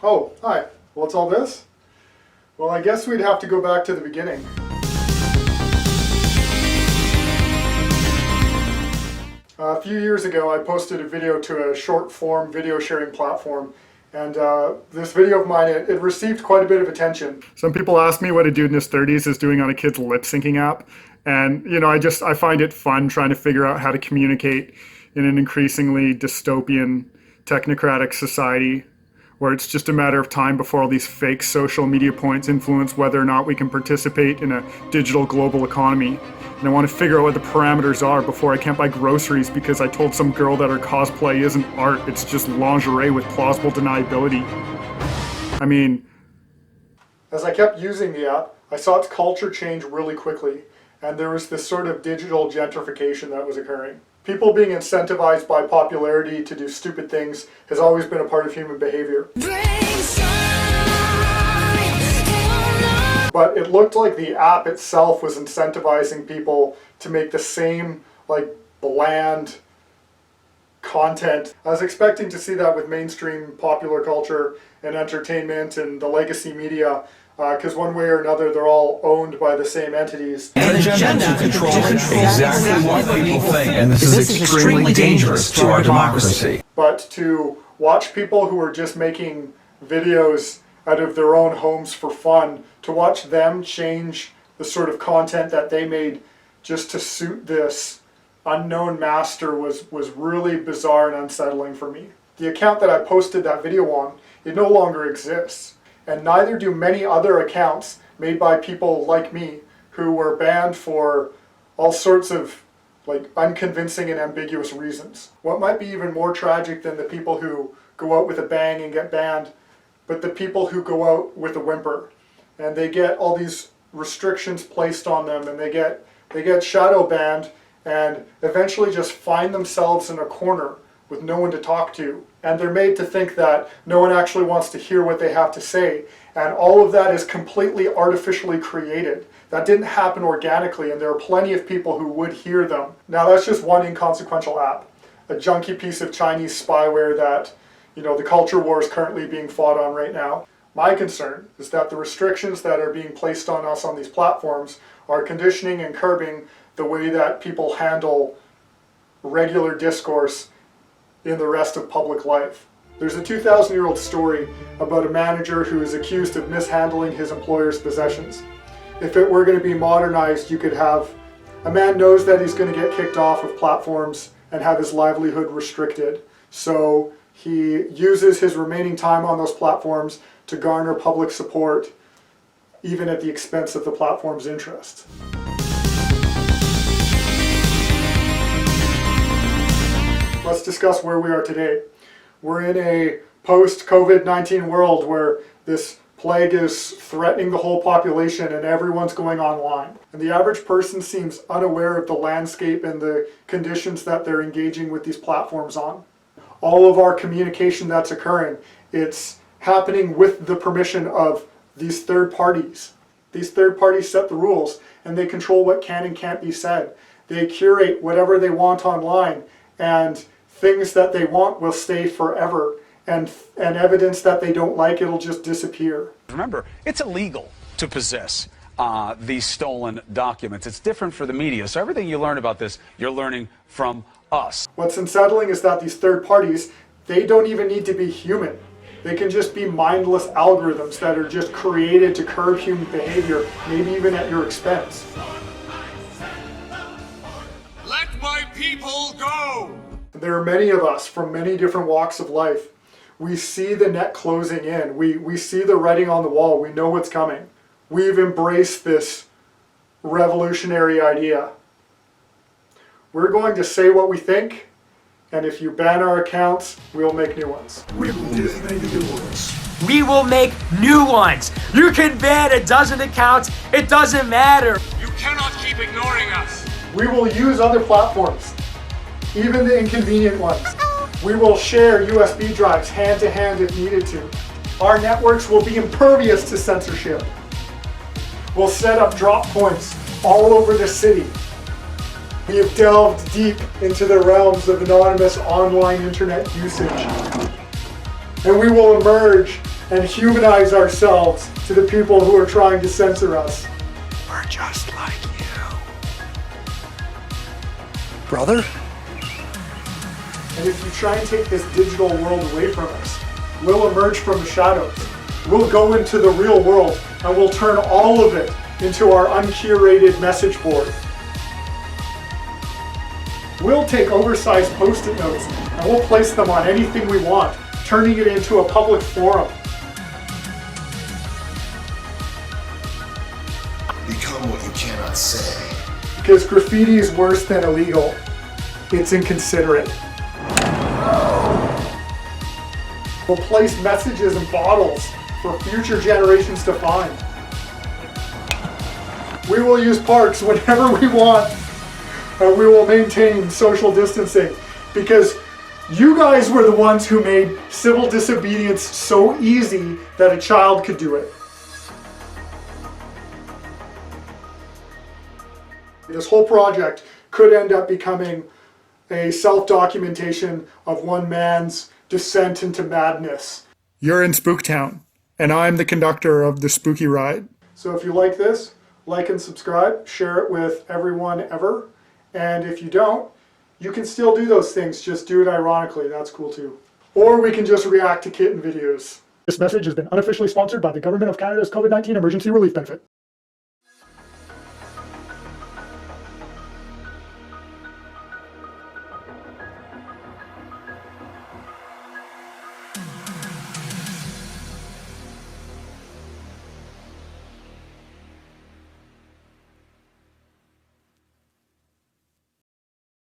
Oh, hi. What's all this? Well, I guess we'd have to go back to the beginning. A few years ago, I posted a video to a short-form video sharing platform, and this video of mine, it received quite a bit of attention. Some people ask me what a dude in his 30s is doing on a kid's lip-syncing app, and I find it fun trying to figure out how to communicate in an increasingly dystopian, technocratic society where it's just a matter of time before all these fake social media points influence whether or not we can participate in a digital global economy. And I want to figure out what the parameters are before I can't buy groceries because I told some girl that her cosplay isn't art, it's just lingerie with plausible deniability. I mean, as I kept using the app, I saw its culture change really quickly, and there was this sort of digital gentrification that was occurring. People being incentivized by popularity to do stupid things has always been a part of human behavior. But it looked like the app itself was incentivizing people to make the same, bland content. I was expecting to see that with mainstream popular culture and entertainment and the legacy media, because one way or another they're all owned by the same entities. An agenda to control exactly what people think, and this is extremely dangerous to our democracy. But to watch people who are just making videos out of their own homes for fun, to watch them change the sort of content that they made just to suit this unknown master was really bizarre and unsettling for me. The account that I posted that video on, it no longer exists. And neither do many other accounts made by people like me who were banned for all sorts of unconvincing and ambiguous reasons. What might be even more tragic than the people who go out with a bang and get banned, but the people who go out with a whimper and they get all these restrictions placed on them and they get shadow banned and eventually just find themselves in a corner with no one to talk to. And they're made to think that no one actually wants to hear what they have to say. And all of that is completely artificially created. That didn't happen organically, and there are plenty of people who would hear them. Now that's just one inconsequential app. A junky piece of Chinese spyware that, the culture war is currently being fought on right now. My concern is that the restrictions that are being placed on us on these platforms are conditioning and curbing the way that people handle regular discourse in the rest of public life. There's a 2,000-year-old story about a manager who is accused of mishandling his employer's possessions. If it were going to be modernized, you could have a man knows that he's going to get kicked off of platforms and have his livelihood restricted. So he uses his remaining time on those platforms to garner public support, even at the expense of the platform's interest. Let's discuss where we are today. We're in a post-COVID-19 world where this plague is threatening the whole population and everyone's going online. And the average person seems unaware of the landscape and the conditions that they're engaging with these platforms on. All of our communication that's occurring, it's happening with the permission of these third parties. These third parties set the rules and they control what can and can't be said. They curate whatever they want online, and things that they want will stay forever, and evidence that they don't like, it'll just disappear. Remember, it's illegal to possess these stolen documents. It's different for the media, so everything you learn about this, you're learning from us. What's unsettling is that these third parties, they don't even need to be human. They can just be mindless algorithms that are just created to curb human behavior, maybe even at your expense. Let my people go! There are many of us from many different walks of life. We see the net closing in. We see the writing on the wall. We know what's coming. We've embraced this revolutionary idea. We're going to say what we think, and if you ban our accounts, we'll make new ones. We will make new ones. We will make new ones. You can ban a dozen accounts. It doesn't matter. You cannot keep ignoring us. We will use other platforms, even the inconvenient ones. We will share USB drives hand to hand if needed to. Our networks will be impervious to censorship. We'll set up drop points all over the city. We have delved deep into the realms of anonymous online internet usage. And we will emerge and humanize ourselves to the people who are trying to censor us. We're just like you. Brother? And if you try and take this digital world away from us, we'll emerge from the shadows. We'll go into the real world and we'll turn all of it into our uncurated message board. We'll take oversized post-it notes and we'll place them on anything we want, turning it into a public forum. Become what you cannot say. Because graffiti is worse than illegal. It's inconsiderate. We'll place messages in bottles for future generations to find. We will use parks whenever we want, and we will maintain social distancing because you guys were the ones who made civil disobedience so easy that a child could do it. This whole project could end up becoming a self-documentation of one man's descent into madness. You're in Spooktown, and I'm the conductor of the spooky ride. So if you like this, like and subscribe, share it with everyone ever. And if you don't, you can still do those things, just do it ironically, that's cool too. Or we can just react to kitten videos. This message has been unofficially sponsored by the Government of Canada's COVID-19 Emergency Relief Benefit.